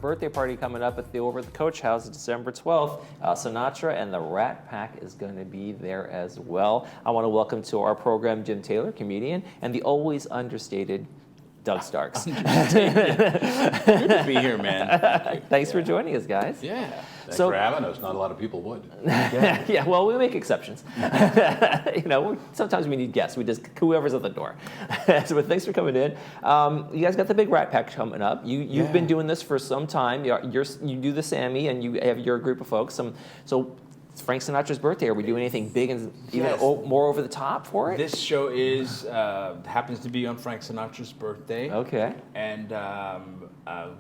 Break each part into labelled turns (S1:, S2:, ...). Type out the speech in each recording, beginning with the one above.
S1: birthday party coming up over at the Coach House December 12th. Sinatra and the Rat Pack is going to be there as well. I want to welcome to our program Jim Taylor, comedian, and the always understated Doug Starks.
S2: Good to be here, man.
S1: Thanks for joining us, guys.
S2: Yeah.
S3: Thanks for having us. Not a lot of people would.
S1: Yeah, well, we make exceptions. Sometimes we need guests. We just whoever's at the door. So thanks for coming in. You guys got the big Rat Pack coming up. You've been doing this for some time. You do the Sammy, and you have your group of folks. So it's Frank Sinatra's birthday. Are we doing anything big and even more over the top for it?
S2: This show happens to be on Frank Sinatra's birthday.
S1: Okay.
S2: And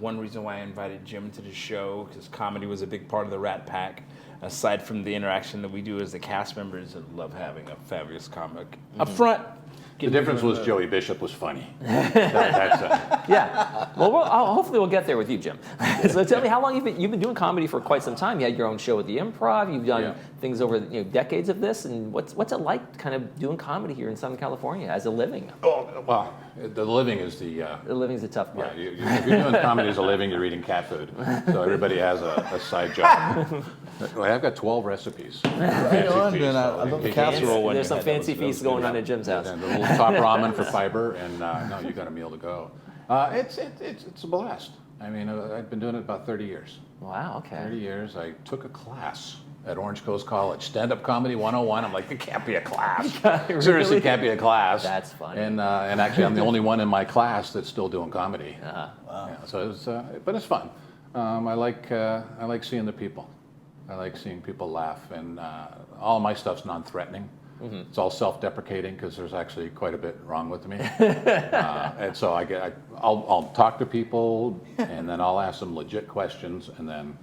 S2: one reason why I invited Jim to the show, because comedy was a big part of the Rat Pack, aside from the interaction that we do as the cast members, I love having a fabulous comic up front.
S3: The difference was Joey Bishop was funny. That's
S1: Yeah. Well, hopefully we'll get there with you, Jim. So tell me, how long you've been doing comedy for quite some time. You had your own show at the Improv. You've done things over decades of this. And what's it like, kind of doing comedy here in Southern California as a living?
S3: Oh, well, the living is the.
S1: The living's a tough part.
S3: Yeah, if you're doing comedy as a living, you're eating cat food. So everybody has a side job. Well, I've got 12 recipes.
S2: I love the casserole one.
S1: There's some fancy feasts going on at Jim's house.
S3: And a little top ramen for fiber, and no, you got a meal to go. It's a blast. I mean, I've been doing it about 30 years.
S1: Wow, okay.
S3: 30 years. I took a class at Orange Coast College, stand-up comedy 101. I'm like, it can't be a class.
S1: Really?
S3: Seriously, can't be a class.
S1: That's funny.
S3: And actually, I'm the only one in my class that's still doing comedy.
S1: Wow.
S3: Yeah, so it's, but it's fun. I like seeing the people. I like seeing people laugh, and all my stuff's non-threatening. Mm-hmm. It's all self-deprecating because there's actually quite a bit wrong with me, and so I'll talk to people, and then I'll ask them legit questions, and then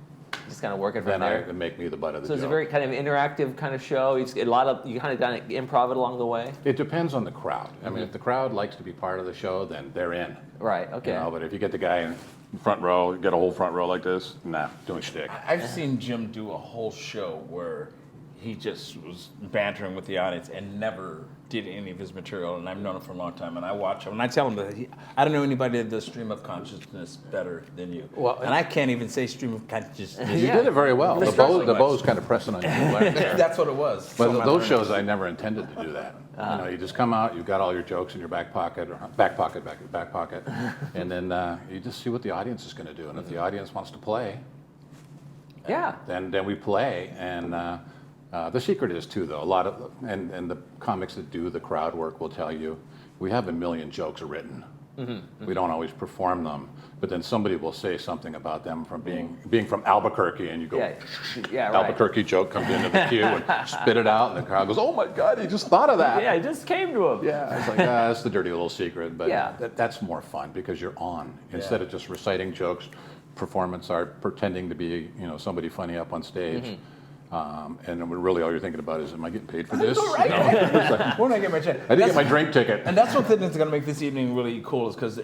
S1: just kind of work it from there.
S3: Then make me the butt of the joke.
S1: So it's a very kind of interactive kind of show. You kind of improv it along the way.
S3: It depends on the crowd. I mean, if the crowd likes to be part of the show, then they're in.
S1: Right. Okay.
S3: But if you get the guy in front row, you get a whole front row like this, nah, doing shtick.
S2: I've seen Jim do a whole show where he just was bantering with the audience and never did any of his material, and I've known him for a long time, and I watch him, and I tell him that I don't know anybody that does stream of consciousness better than you. Well, and I can't even say stream of consciousness.
S3: You did it very well. The bow's kind of pressing on you.
S2: That's what it was.
S3: But those shows, I never intended to do that. You just come out, you've got all your jokes in your back pocket, and then you just see what the audience is going to do, and if the audience wants to play, then we play, and the secret is too, though, a lot of and the comics that do the crowd work will tell you, we have a million jokes written. We don't always perform them, but then somebody will say something about them from being from Albuquerque, and you go, Albuquerque joke comes into the queue and spit it out, and the crowd goes, oh my God, he just thought of that.
S1: Yeah, it just came to him.
S3: Yeah, it's like, that's the dirty little secret, but that's more fun because you're on. Instead of just reciting jokes, performance art, pretending to be somebody funny up on stage. And then really all you're thinking about is, am I getting paid for this?
S2: Right. When I get my check.
S3: I didn't get my drink ticket.
S2: And that's one thing that's going to make this evening really cool, is because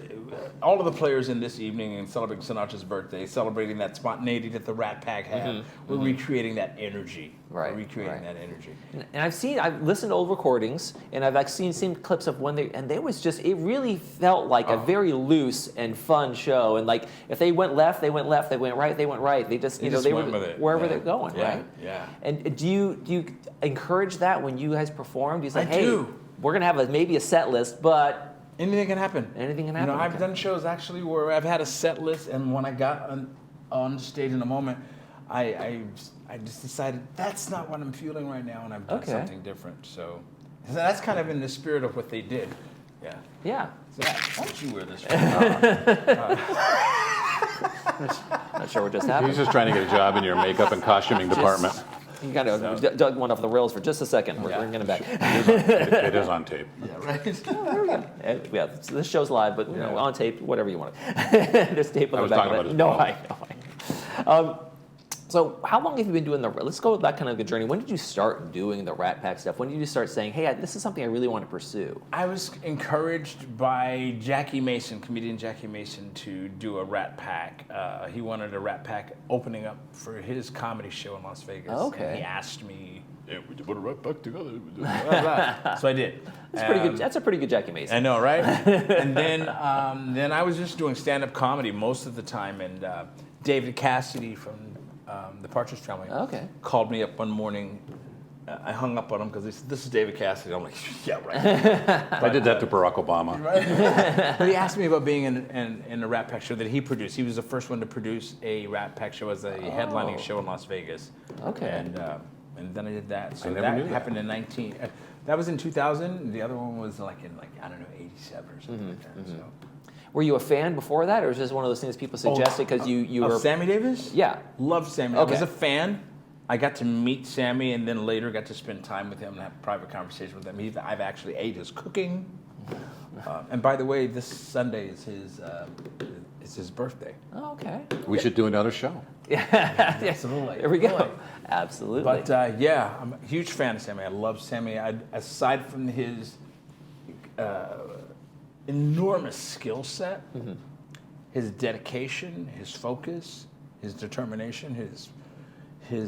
S2: all of the players in this evening, and celebrating Sinatra's birthday, celebrating that spontaneity that the Rat Pack had, we're recreating that energy.
S1: Right.
S2: We're recreating that energy.
S1: And I've listened to old recordings, and I've seen clips of when it really felt like a very loose and fun show. And like, if they went left, they went left. They went right, they went right. They just, they were wherever they're going, right?
S2: Yeah.
S1: And do you encourage that when you guys perform? Do you say,
S2: I do.
S1: We're gonna have maybe a set list, but
S2: anything can happen.
S1: Anything can happen.
S2: I've done shows actually where I've had a set list, and when I got on stage in a moment, I just decided that's not what I'm feeling right now, and I've done something different. So that's kind of in the spirit of what they did. Yeah.
S1: Yeah.
S2: So why don't you wear this?
S1: Not sure what just happened.
S3: He's just trying to get a job in your makeup and costuming department.
S1: You got to dug one off the rails for just a second. We're bringing it back.
S3: It is on tape.
S2: Yeah, right.
S1: There we go. Yeah, so this show's live, but on tape, whatever you want. There's tape on the back of it. No, I know. So how long have you been doing let's go with that kind of a journey. When did you start doing the Rat Pack stuff? When did you start saying, hey, this is something I really want to pursue?
S2: I was encouraged by comedian Jackie Mason, to do a Rat Pack. He wanted a Rat Pack opening up for his comedy show in Las Vegas.
S1: Okay.
S2: And he asked me, yeah, we put a Rat Pack together. So I did.
S1: That's pretty good. That's a pretty good Jackie Mason.
S2: I know, right? And then I was just doing stand-up comedy most of the time, and David Cassidy from the Partridge Family called me up one morning. I hung up on him because he said, "This is David Cassidy." I'm like, "Yeah, right."
S3: I did that to Barack Obama.
S2: Right? But he asked me about being in a Rat Pack show that he produced. He was the first one to produce a Rat Pack show as a headlining show in Las Vegas.
S1: Okay.
S2: And then I did that. So
S3: I never
S2: that
S3: knew that.
S2: happened in 19. That was in 2000. The other one was I don't know, 87 or something like that. So.
S1: Were you a fan before that, or was it just one of those things people suggested because you were
S2: Sammy Davis?
S1: Yeah.
S2: Loved Sammy.
S1: Okay.
S2: I was a fan. I got to meet Sammy, and then later got to spend time with him and have private conversation with him. I've actually ate his cooking. And by the way, this Sunday is his birthday.
S1: Oh, okay.
S3: We should do another show.
S1: Yeah.
S2: Absolutely.
S1: There we go.
S2: Really.
S1: Absolutely.
S2: But I'm a huge fan of Sammy. I love Sammy. Aside from his enormous skill set, his dedication, his focus, his determination, his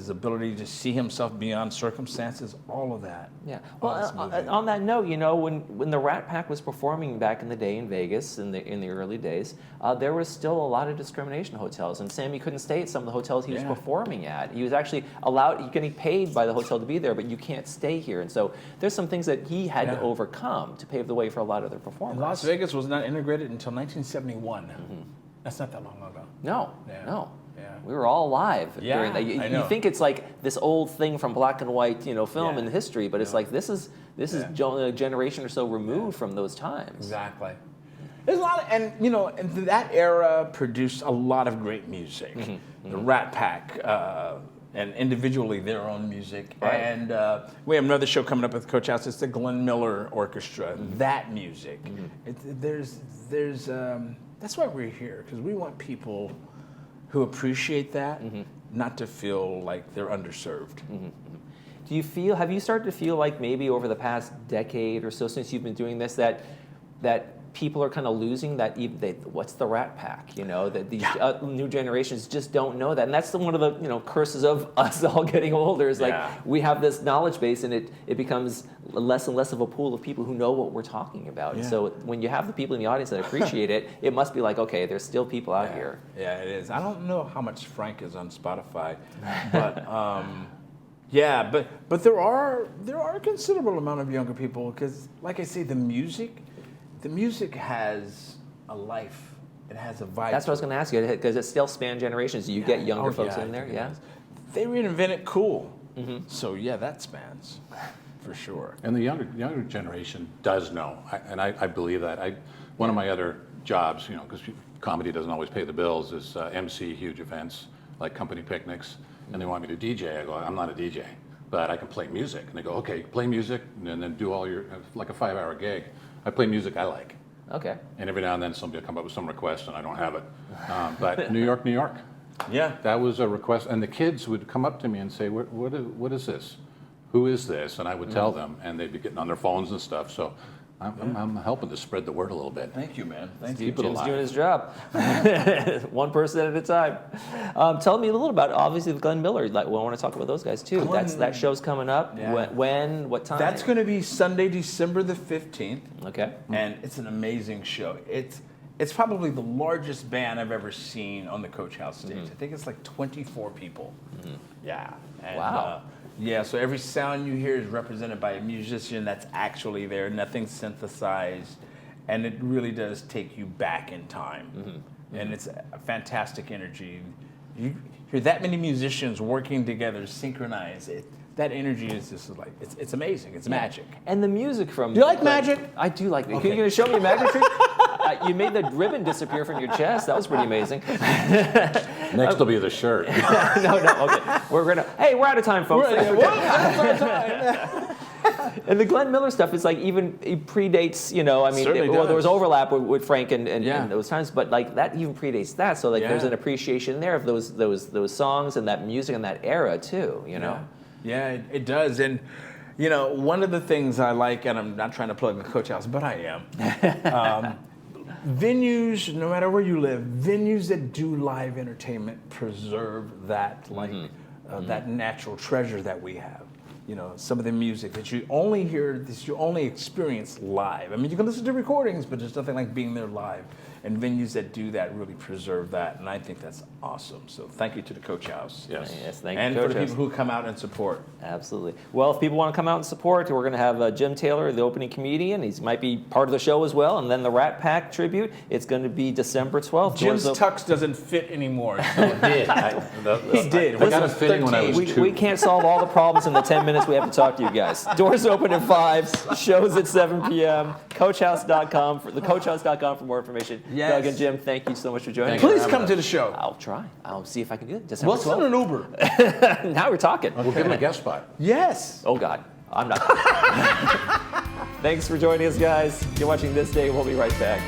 S2: ability to see himself beyond circumstances, all of that.
S1: Yeah. Well, on that note, when the Rat Pack was performing back in the day in Vegas in the early days, there was still a lot of discrimination in hotels, and Sammy couldn't stay at some of the hotels he was performing at. He was actually getting paid by the hotel to be there, but you can't stay here. And so there's some things that he had to overcome to pave the way for a lot of other performers.
S2: And Las Vegas was not integrated until 1971. That's not that long ago.
S1: No.
S2: Yeah.
S1: No.
S2: Yeah.
S1: We were all alive during that.
S2: I know.
S1: You think it's like this old thing from black and white, film in history, but it's like this is a generation or so removed from those times.
S2: Exactly. There's a lot, and that era produced a lot of great music. The Rat Pack, and individually their own music.
S1: Right.
S2: And we have another show coming up with Coach House. It's the Glenn Miller Orchestra. That music. That's why we're here, because we want people who appreciate that not to feel like they're underserved.
S1: Have you started to feel like maybe over the past decade or so since you've been doing this that people are kind of losing that, what's the Rat Pack? That these new generations just don't know that. And that's one of the curses of us all getting older is we have this knowledge base, and it becomes less and less of a pool of people who know what we're talking about. And so when you have the people in the audience that appreciate it, it must be like, okay, there's still people out here.
S2: Yeah, it is. I don't know how much Frank is on Spotify, but but there are a considerable amount of younger people, because like I say, the music has a life. It has a vibe.
S1: That's what I was going to ask you, because it still spans generations. Do you get younger folks in there? Yeah.
S2: They reinvented cool. So that spans for sure.
S3: And the younger generation does know, and I believe that. One of my other jobs, because comedy doesn't always pay the bills, is MC huge events like company picnics, and they want me to DJ. I go, I'm not a DJ, but I can play music. And they go, okay, play music, and then do all your, like a 5-hour gig. I play music I like.
S1: Okay.
S3: And every now and then somebody will come up with some request, and I don't have it. But New York.
S2: Yeah.
S3: That was a request, and the kids would come up to me and say, what is this? Who is this? And I would tell them, and they'd be getting on their phones and stuff. So I'm helping to spread the word a little bit.
S2: Thank you, man. Thank you.
S3: Keep it
S1: Jim's
S3: alive.
S1: doing his job. One person at a time. Tell me a little about, obviously, the Glenn Miller. I want to talk about those guys, too. That show's coming up.
S2: Yeah.
S1: When? What time?
S2: That's going to be Sunday, December the 15th.
S1: Okay.
S2: And it's an amazing show. It's probably the largest band I've ever seen on the Coach House stage. I think it's like 24 people. Yeah. And,
S1: wow.
S2: So every sound you hear is represented by a musician that's actually there. Nothing's synthesized. And it really does take you back in time. And it's a fantastic energy. You hear that many musicians working together, synchronized. That energy is just like, it's amazing. It's magic.
S1: And the music from...
S2: Do you like magic?
S1: I do like magic.
S2: Okay.
S1: Are you going to show me a magic trick? You made the ribbon disappear from your chest. That was pretty amazing.
S3: Next will be the shirt.
S1: No, okay. We're out of time, folks. And the Glenn Miller stuff is like even it predates, you know. I mean,
S2: Certainly
S1: well, there was
S2: does.
S1: overlap with Frank and
S2: Yeah.
S1: those times, but like that even predates that. So like there's
S2: Yeah.
S1: an appreciation there of those songs and that music and that era too. You know.
S2: Yeah, it does. And, you know, one of the things I like, and I'm not trying to plug the Coach House, but I am. Venues, no matter where you live, venues that do live entertainment preserve that, like, that natural treasure that we have. You know, some of the music that you only hear, that you only experience live. I mean, you can listen to recordings, but there's nothing like being there live. And venues that do that really preserve that, and I think that's awesome. So thank you to the Coach House.
S3: Yes.
S1: Yes, thank you,
S2: And
S1: Coach
S2: for the
S1: House.
S2: people who come out and support.
S1: Absolutely. Well, if people want to come out and support, we're going to have Jim Taylor, the opening comedian. He might be part of the show as well. And then the Rat Pack tribute. It's going to be December 12th.
S2: Jim's tux doesn't fit anymore.
S3: It did.
S2: He did.
S3: I got it fitting when I was 2.
S1: We can't solve all the problems in the 10 minutes we have to talk to you guys. Doors open at 5, shows at 7 p.m. Coachhouse.com, thecoachhouse.com for more information.
S2: Yes.
S1: Doug and Jim, thank you so much for joining
S3: Thank
S1: us.
S3: you.
S2: Please come to the show.
S1: I'll try. I'll see if I can do it. December
S2: We'll send
S1: 12th.
S2: an Uber.
S1: Now we're talking.
S3: We'll give him a guest spot.
S2: Yes.
S1: Oh, God. I'm not. Thanks for joining us, guys. You're watching This Day. We'll be right back.